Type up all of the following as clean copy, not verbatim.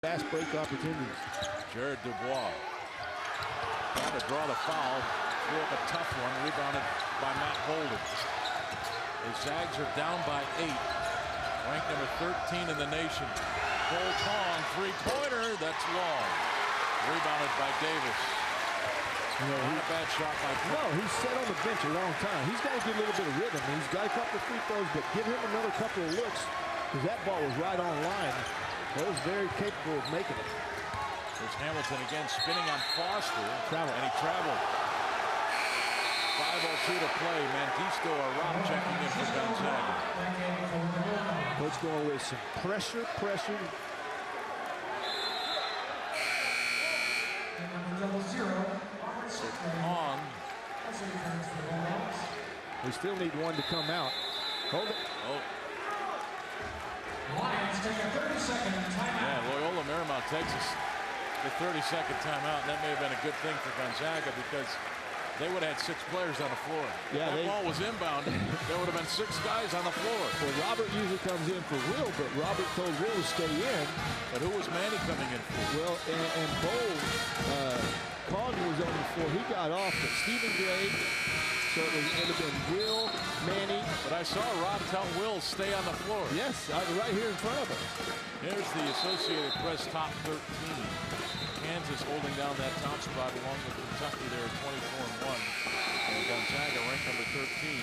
Fast break opportunities. Jared Dubois trying to draw the foul. Threw up a tough one. Rebounded by Matt Holden. The Zags are down by 8. Ranked number 13 in the nation. Cole Tong, three-pointer. That's long. Rebounded by Davis. Not a bad shot by Cook. No, he's sat on the bench a long time. He's got to get a little bit of rhythm. He's got a couple of free throws, but give him another couple of looks because that ball was right on line. He was very capable of making it. There's Hamilton again spinning on Foster. And he traveled. 5:02 to play. Mantisto or Rob checking in for Gonzaga. Coach going with some pressure. On. We still need one to come out. Hold it. Oh. Lions take a 30-second timeout. Yeah, Loyola Marymount takes the 30-second timeout, and that may have been a good thing for Gonzaga because they would have had 6 players on the floor. Yeah, if that ball was inbound, there would have been 6 guys on the floor. Well, Robert usually comes in for Will, but Robert told Will to stay in. But who was Manny coming in for? Well, and Bowles, Cogg was on the floor. He got off, but Stephen Gray. So it would have been Will, Manny. But I saw Rob tell Will stay on the floor. Yes, right here in front of us. Here's the Associated Press top 13. Kansas holding down that top spot along with Kentucky there at 24-1. And Gonzaga ranked number 13.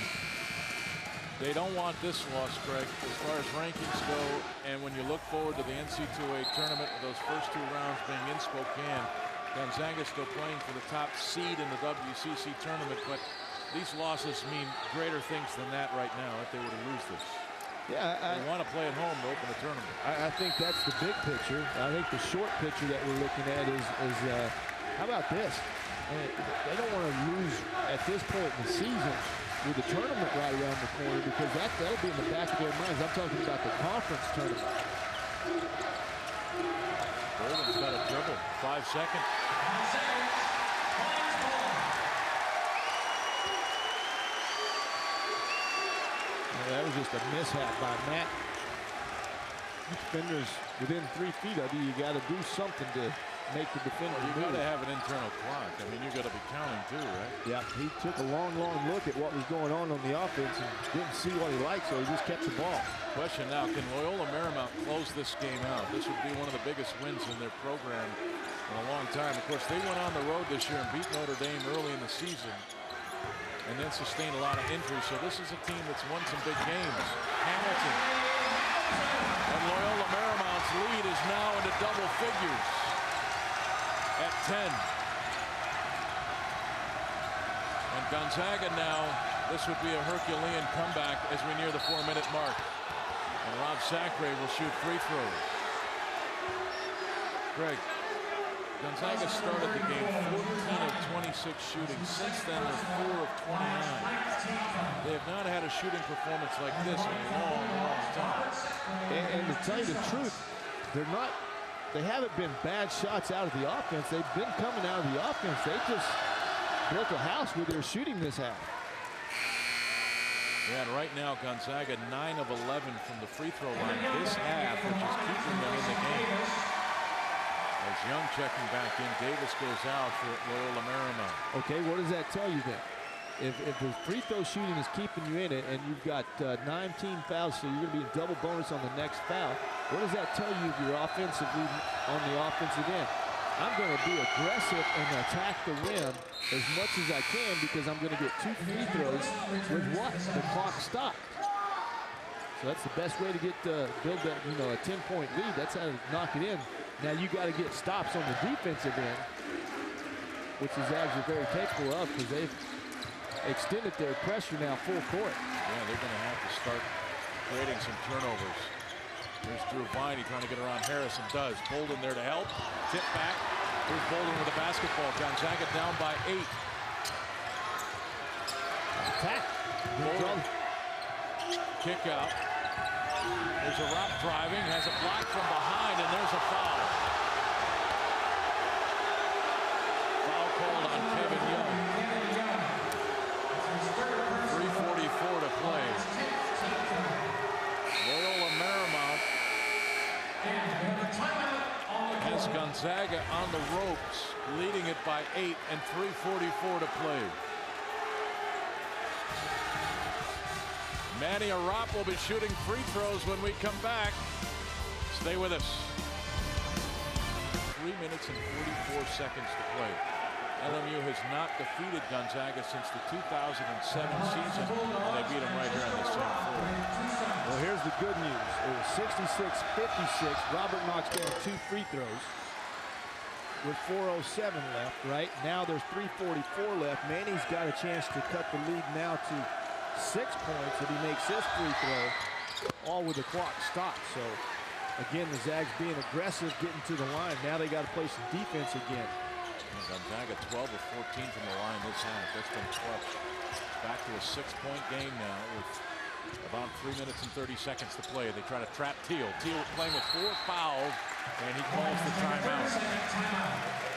They don't want this loss, Greg, as far as rankings go. And when you look forward to the NC2A tournament with those first 2 rounds being in Spokane, Gonzaga still playing for the top seed in the WCC tournament. But these losses mean greater things than that right now if they were to lose this. Yeah, they want to play at home to open the tournament. I think that's the big picture. I think the short picture that we're looking at is how about this? They don't want to lose at this point in the season with the tournament right around the corner because that'll be in the back of their minds. I'm talking about the conference tournament. Golden's got a dribble. 5 seconds. That was just a mishap by Matt. Defenders within 3 feet of you, you got to do something to make the defender You move. got to have an internal clock. I mean, you got to be counting too, right? Yeah, he took a long look at what was going on the offense and didn't see what he liked, so he just kept the ball. Question now, can Loyola Marymount close this game out? This would be one of the biggest wins in their program in a long time. Of course, they went on the road this year and beat Notre Dame early in the season and then sustained a lot of injuries. So this is a team that's won some big games. Hamilton. And Loyola Marymount's lead is now into double figures at 10. And Gonzaga now, this would be a Herculean comeback as we near the 4-minute mark. And Rob Sacre will shoot free throws. Greg, Gonzaga started the game 14 of 26 shooting. Since then, they're 4 of 29. They have not had a shooting performance like this in a long time. And to tell you the truth, they haven't been bad shots out of the offense. They've been coming out of the offense. They just built a house with their shooting this half. Yeah, and right now, Gonzaga 9 of 11 from the free throw line this half, which is keeping them in the game. As Young checking back in, Davis goes out for Loyola Marymount. Okay, what does that tell you then? If the free throw shooting is keeping you in it and you've got 9 team fouls, so you're going to be in double bonus on the next foul, what does that tell you of your offensively on the offensive end? I'm going to be aggressive and attack the rim as much as I can because I'm going to get 2 free throws with what? The clock stopped. So that's the best way to build that, a 10-point lead. That's how to knock it in. Now you got to get stops on the defensive end, which the Zags are very capable of because they've extended their pressure now full court. Yeah, they're going to have to start creating some turnovers. There's Drew Viney trying to get around Harrison. Does. Bolden there to help. Tip back. Here's Bolden with the basketball. Gonzaga down by 8. Attack. Bolden. Kick out. There's a rock driving. Has a block from behind, and there's a foul. Foul called on Kevin Young. 3:44 to play. Loyola Marymount Gonzaga on the ropes, leading it by 8 and 3:44 to play. Manny Arap will be shooting free throws when we come back. Stay with us. 3 minutes and 44 seconds to play. LMU has not defeated Gonzaga since the 2007 season, and they beat them right here on this same floor. Well, here's the good news. It was 66-56. Robert knocks down 2 free throws with 4:07 left, right? Now there's 3:44 left. Manny's got a chance to cut the lead now to 6 points if he makes this free throw, all with the clock stopped. So, again, the Zags being aggressive, getting to the line. Now they got to play some defense again. Gonzaga 12 of 14 from the line this half. That's been clutch. Back to a 6-point game now with about 3 minutes and 30 seconds to play. They try to trap Teal. Teal playing with 4 fouls, and he calls the timeout.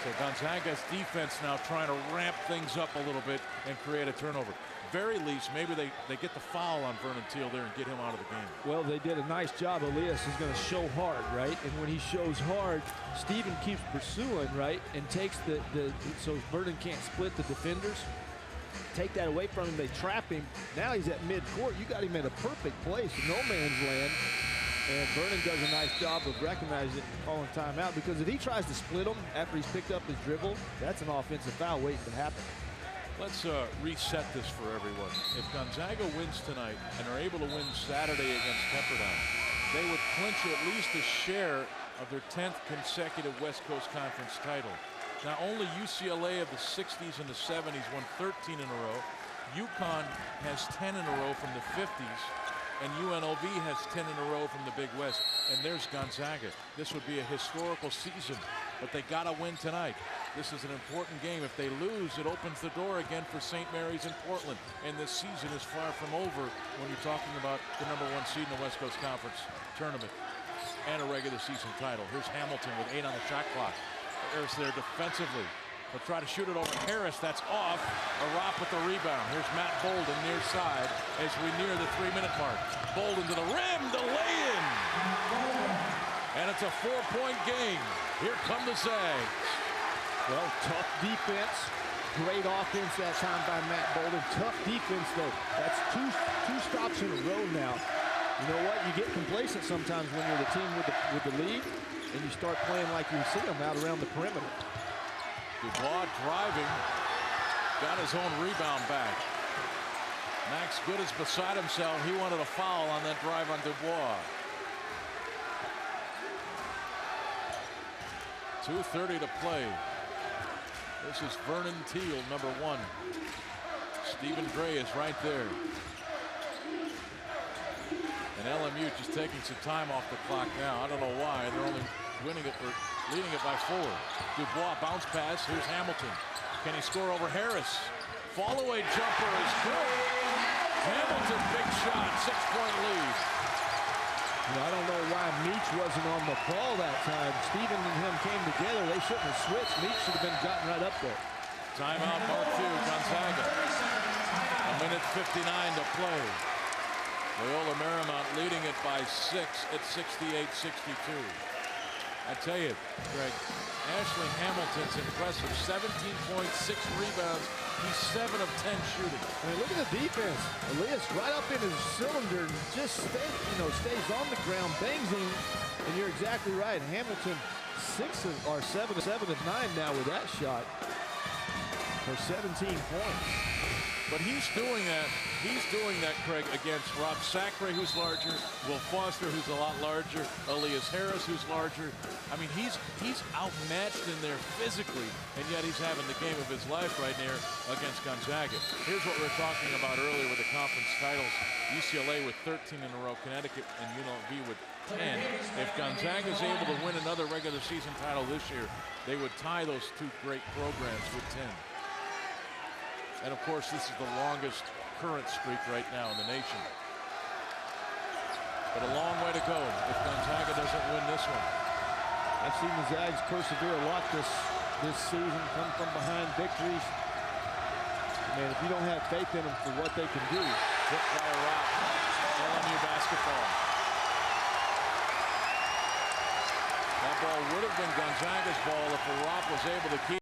So Gonzaga's defense now trying to ramp things up a little bit and create a turnover. Very least, maybe they get the foul on Vernon Teal there and get him out of the game. Well, they did a nice job. Elias is going to show hard, right? And when he shows hard, Steven keeps pursuing, right? And takes so Vernon can't split the defenders. Take that away from him. They trap him. Now he's at midcourt. You got him in a perfect place, no man's land. And Vernon does a nice job of recognizing it and calling timeout, because if he tries to split him after he's picked up his dribble, that's an offensive foul waiting to happen. Let's reset this for everyone. If Gonzaga wins tonight and are able to win Saturday against Pepperdine, they would clinch at least a share of their 10th consecutive West Coast Conference title. Now, only UCLA of the 60s and the 70s won 13 in a row. UConn has 10 in a row from the 50s. And UNLV has 10 in a row from the Big West. And there's Gonzaga. This would be a historical season, but they got to win tonight. This is an important game. If they lose, it opens the door again for St. Mary's in Portland. And this season is far from over when you're talking about the #1 seed in the West Coast Conference tournament and a regular season title. Here's Hamilton with 8 on the shot clock. Harris there defensively. They'll try to shoot it over Harris. That's off. Arap with the rebound. Here's Matt Bolden near side as we near the 3-minute mark. Bolden to the rim, the lay-in. And it's a 4-point game. Here come the Zags. Well, tough defense. Great offense that time by Matt Bolden. Tough defense, though. That's two stops in a row now. You know what? You get complacent sometimes when you're the team with the lead, and you start playing like you see them out around the perimeter. Dubois driving, got his own rebound back. Max Good is beside himself. He wanted a foul on that drive on Dubois. 2:30 to play. This is Vernon Teal, #1. Stephen Gray is right there. And LMU just taking some time off the clock now. I don't know why. They're only winning it or leading it by 4. Dubois bounce pass. Here's Hamilton. Can he score over Harris? Fall-away jumper is good. Hamilton, big shot. 6-point lead. I don't know why Meach wasn't on the ball that time. Steven and him came together. They shouldn't have switched. Meach should have been gotten right up there. Timeout, Mark Few, Gonzaga. 1:59 to play. Loyola Marymount leading it by 6 at 68-62. I tell you, Greg, Ashley Hamilton's impressive. 17 points, 6 rebounds. He's 7 of 10 shooting. I mean, look at the defense. Elias right up in his cylinder, just stays on the ground, bangs him, and you're exactly right. Hamilton 7 of 9 now with that shot for 17 points. But he's doing that. He's doing that, Craig, against Rob Sacre, who's larger, Will Foster, who's a lot larger, Elias Harris, who's larger. I mean, he's outmatched in there physically, and yet he's having the game of his life right there against Gonzaga. Here's what we were talking about earlier with the conference titles. UCLA with 13 in a row, Connecticut and UNLV with 10. If Gonzaga's able to win another regular season title this year, they would tie those two great programs with 10. And of course, this is the longest current streak right now in the nation. But a long way to go if Gonzaga doesn't win this one. I've seen the Zags persevere a lot this season, come from behind victories. Man, if you don't have faith in them for what they can do. Hit by a rock. LMU basketball. That ball would have been Gonzaga's if Roth was able to keep